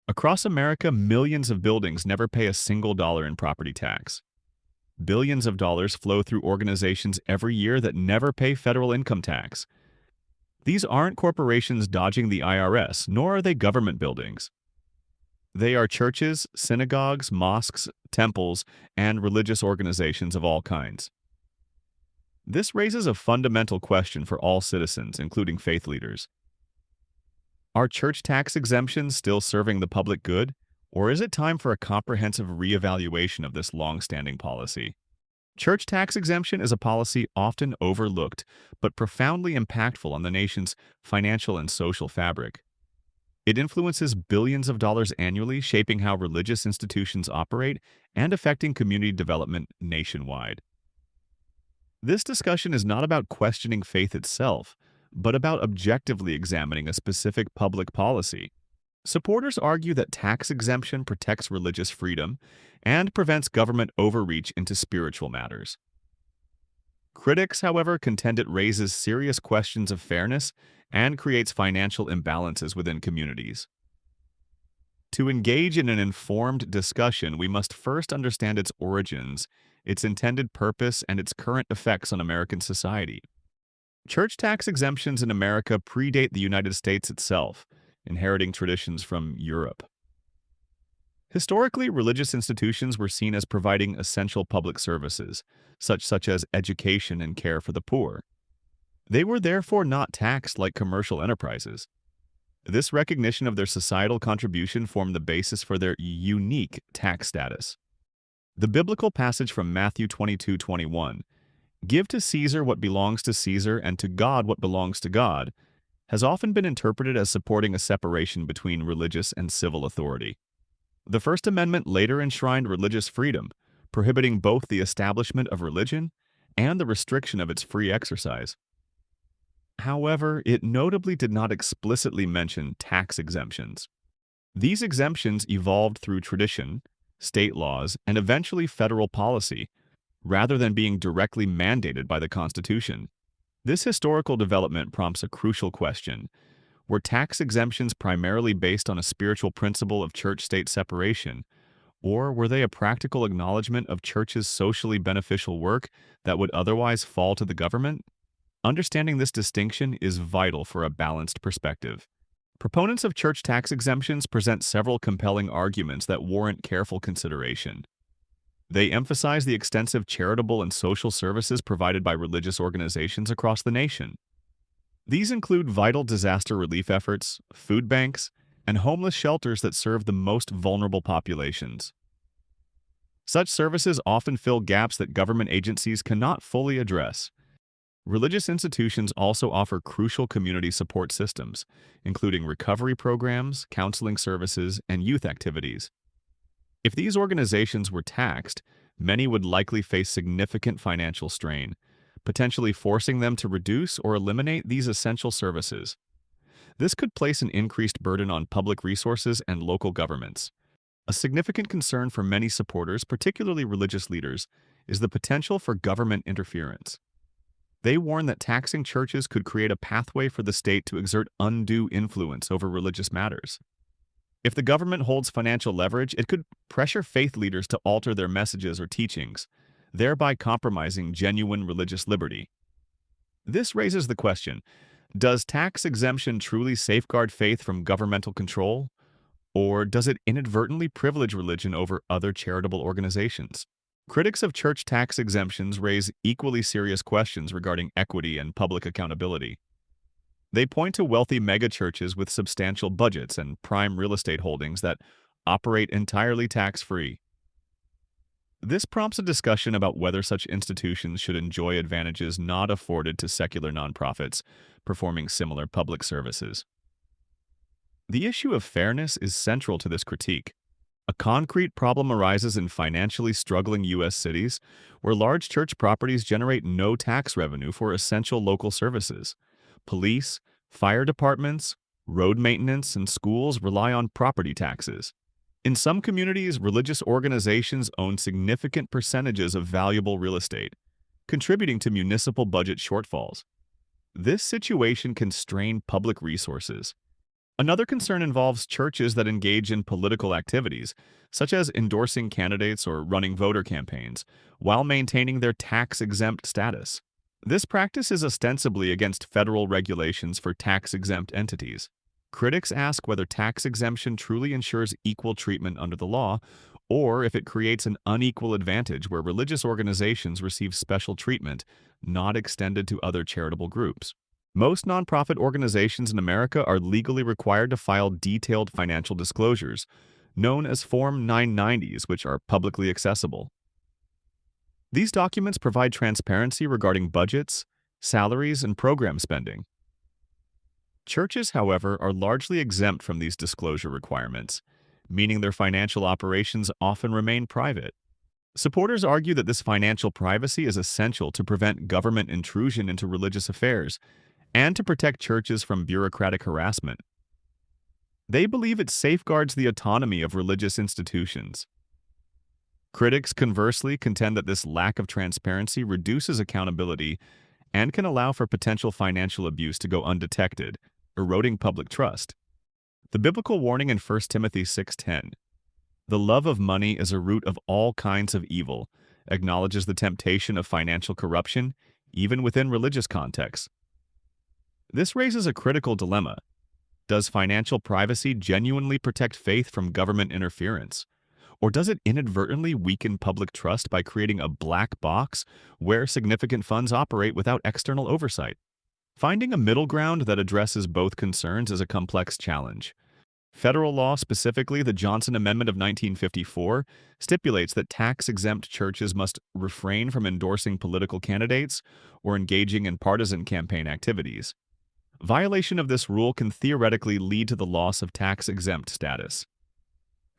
Across America, millions of buildings never pay a single dollar in property tax. Billions of dollars flow through organizations every year that never pay federal income tax. These aren't corporations dodging the IRS, nor are they government buildings. They are churches, synagogues, mosques, temples, and religious organizations of all kinds. This raises a fundamental question for all citizens, including faith leaders. Are church tax exemptions still serving the public good, or is it time for a comprehensive reevaluation of this long-standing policy? Church tax exemption is a policy often overlooked, but profoundly impactful on the nation's financial and social fabric. It influences billions of dollars annually, shaping how religious institutions operate and affecting community development nationwide. This discussion is not about questioning faith itself, but about objectively examining a specific public policy. Supporters argue that tax exemption protects religious freedom and prevents government overreach into spiritual matters. Critics, however, contend it raises serious questions of fairness and creates financial imbalances within communities. To engage in an informed discussion, we must first understand its origins, its intended purpose, and its current effects on American society. Church tax exemptions in America predate the United States itself, inheriting traditions from Europe. Historically, religious institutions were seen as providing essential public services, such as education and care for the poor. They were therefore not taxed like commercial enterprises. This recognition of their societal contribution formed the basis for their unique tax status. The biblical passage from Matthew 22:21, "Give to Caesar what belongs to Caesar and to God what belongs to God," has often been interpreted as supporting a separation between religious and civil authority. The First Amendment later enshrined religious freedom, prohibiting both the establishment of religion and the restriction of its free exercise. However, it notably did not explicitly mention tax exemptions. These exemptions evolved through tradition, state laws, and eventually federal policy, rather than being directly mandated by the Constitution. This historical development prompts a crucial question. Were tax exemptions primarily based on a spiritual principle of church-state separation, or were they a practical acknowledgement of churches' socially beneficial work that would otherwise fall to the government? Understanding this distinction is vital for a balanced perspective. Proponents of church tax exemptions present several compelling arguments that warrant careful consideration. They emphasize the extensive charitable and social services provided by religious organizations across the nation. These include vital disaster relief efforts, food banks, and homeless shelters that serve the most vulnerable populations. Such services often fill gaps that government agencies cannot fully address. Religious institutions also offer crucial community support systems, including recovery programs, counseling services, and youth activities. If these organizations were taxed, many would likely face significant financial strain, potentially forcing them to reduce or eliminate these essential services. This could place an increased burden on public resources and local governments. A significant concern for many supporters, particularly religious leaders, is the potential for government interference. They warn that taxing churches could create a pathway for the state to exert undue influence over religious matters. If the government holds financial leverage, it could pressure faith leaders to alter their messages or teachings, thereby compromising genuine religious liberty. This raises the question, does tax exemption truly safeguard faith from governmental control, or does it inadvertently privilege religion over other charitable organizations? Critics of church tax exemptions raise equally serious questions regarding equity and public accountability. They point to wealthy megachurches with substantial budgets and prime real estate holdings that operate entirely tax-free. This prompts a discussion about whether such institutions should enjoy advantages not afforded to secular nonprofits performing similar public services. The issue of fairness is central to this critique. A concrete problem arises in financially struggling U.S. cities where large church properties generate no tax revenue for essential local services. Police, fire departments, road maintenance, and schools rely on property taxes. In some communities, religious organizations own significant percentages of valuable real estate, contributing to municipal budget shortfalls. This situation can strain public resources. Another concern involves churches that engage in political activities, such as endorsing candidates or running voter campaigns, while maintaining their tax exempt status. This practice is ostensibly against federal regulations for tax exempt entities. Critics ask whether tax exemption truly ensures equal treatment under the law, or if it creates an unequal advantage where religious organizations receive special treatment not extended to other charitable groups. Most nonprofit organizations in America are legally required to file detailed financial disclosures, known as Form 990s, which are publicly accessible. These documents provide transparency regarding budgets, salaries, and program spending. Churches, however, are largely exempt from these disclosure requirements, meaning their financial operations often remain private. Supporters argue that this financial privacy is essential to prevent government intrusion into religious affairs and to protect churches from bureaucratic harassment. They believe it safeguards the autonomy of religious institutions. Critics, conversely, contend that this lack of transparency reduces accountability and can allow for potential financial abuse to go undetected, eroding public trust. The biblical warning in 1 Timothy 6:10, "The love of money is a root of all kinds of evil," acknowledges the temptation of financial corruption, even within religious contexts. This raises a critical dilemma. Does financial privacy genuinely protect faith from government interference? Or does it inadvertently weaken public trust by creating a black box where significant funds operate without external oversight? Finding a middle ground that addresses both concerns is a complex challenge. Federal law, specifically the Johnson Amendment of 1954, stipulates that tax-exempt churches must refrain from endorsing political candidates or engaging in partisan campaign activities. Violation of this rule can theoretically lead to the loss of tax-exempt status.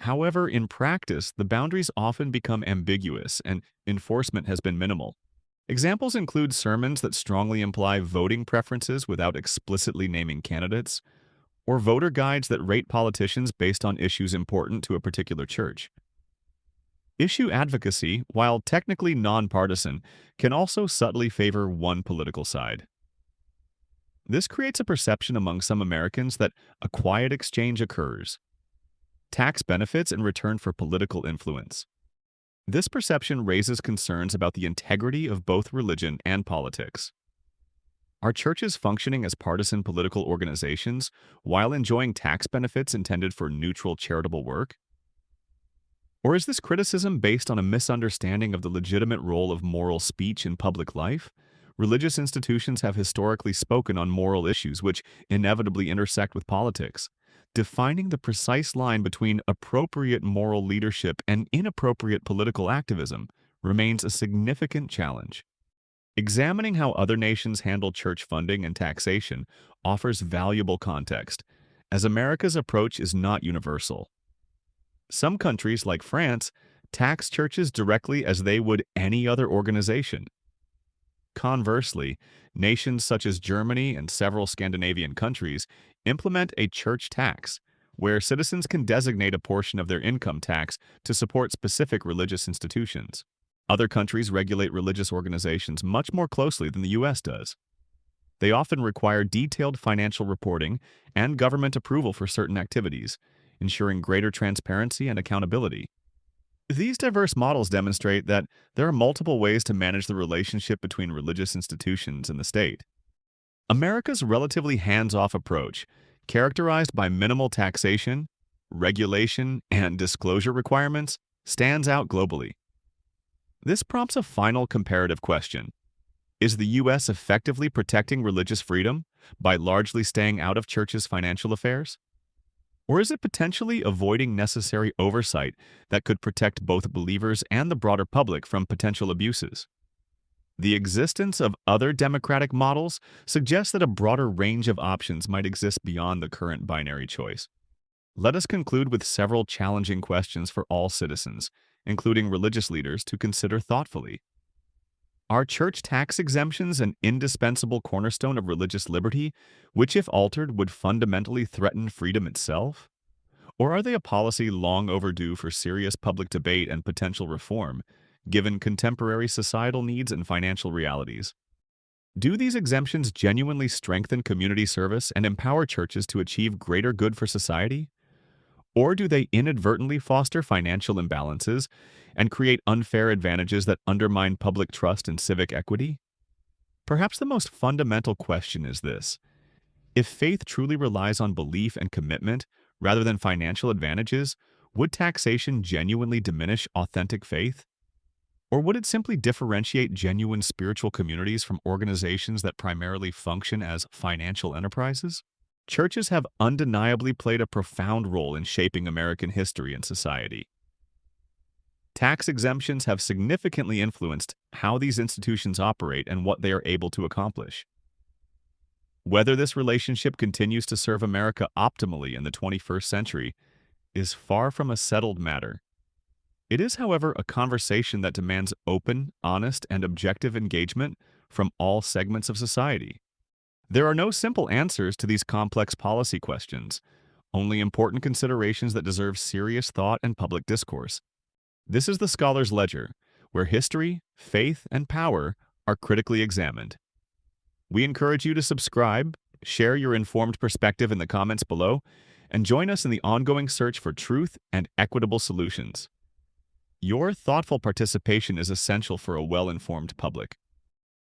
However, in practice, the boundaries often become ambiguous and enforcement has been minimal. Examples include sermons that strongly imply voting preferences without explicitly naming candidates, or voter guides that rate politicians based on issues important to a particular church. Issue advocacy, while technically nonpartisan, can also subtly favor one political side. This creates a perception among some Americans that a quiet exchange occurs, tax benefits in return for political influence. This perception raises concerns about the integrity of both religion and politics. Are churches functioning as partisan political organizations while enjoying tax benefits intended for neutral charitable work? Or is this criticism based on a misunderstanding of the legitimate role of moral speech in public life? Religious institutions have historically spoken on moral issues which inevitably intersect with politics. Defining the precise line between appropriate moral leadership and inappropriate political activism remains a significant challenge. Examining how other nations handle church funding and taxation offers valuable context, as America's approach is not universal. Some countries, like France, tax churches directly as they would any other organization. Conversely, nations such as Germany and several Scandinavian countries implement a church tax, where citizens can designate a portion of their income tax to support specific religious institutions. Other countries regulate religious organizations much more closely than the U.S. does. They often require detailed financial reporting and government approval for certain activities, ensuring greater transparency and accountability. These diverse models demonstrate that there are multiple ways to manage the relationship between religious institutions and the state. America's relatively hands-off approach, characterized by minimal taxation, regulation, and disclosure requirements, stands out globally. This prompts a final comparative question. Is the U.S. effectively protecting religious freedom by largely staying out of churches' financial affairs? Or is it potentially avoiding necessary oversight that could protect both believers and the broader public from potential abuses? The existence of other democratic models suggests that a broader range of options might exist beyond the current binary choice. Let us conclude with several challenging questions for all citizens, including religious leaders, to consider thoughtfully. Are church tax exemptions an indispensable cornerstone of religious liberty, which, if altered, would fundamentally threaten freedom itself? Or are they a policy long overdue for serious public debate and potential reform, given contemporary societal needs and financial realities? Do these exemptions genuinely strengthen community service and empower churches to achieve greater good for society? Or do they inadvertently foster financial imbalances and create unfair advantages that undermine public trust and civic equity? Perhaps the most fundamental question is this: if faith truly relies on belief and commitment rather than financial advantages, would taxation genuinely diminish authentic faith? Or would it simply differentiate genuine spiritual communities from organizations that primarily function as financial enterprises? Churches have undeniably played a profound role in shaping American history and society. Tax exemptions have significantly influenced how these institutions operate and what they are able to accomplish. Whether this relationship continues to serve America optimally in the 21st century is far from a settled matter. It is, however, a conversation that demands open, honest, and objective engagement from all segments of society. There are no simple answers to these complex policy questions, only important considerations that deserve serious thought and public discourse. This is the Scholar's Ledger, where history, faith, and power are critically examined. We encourage you to subscribe, share your informed perspective in the comments below, and join us in the ongoing search for truth and equitable solutions. Your thoughtful participation is essential for a well-informed public.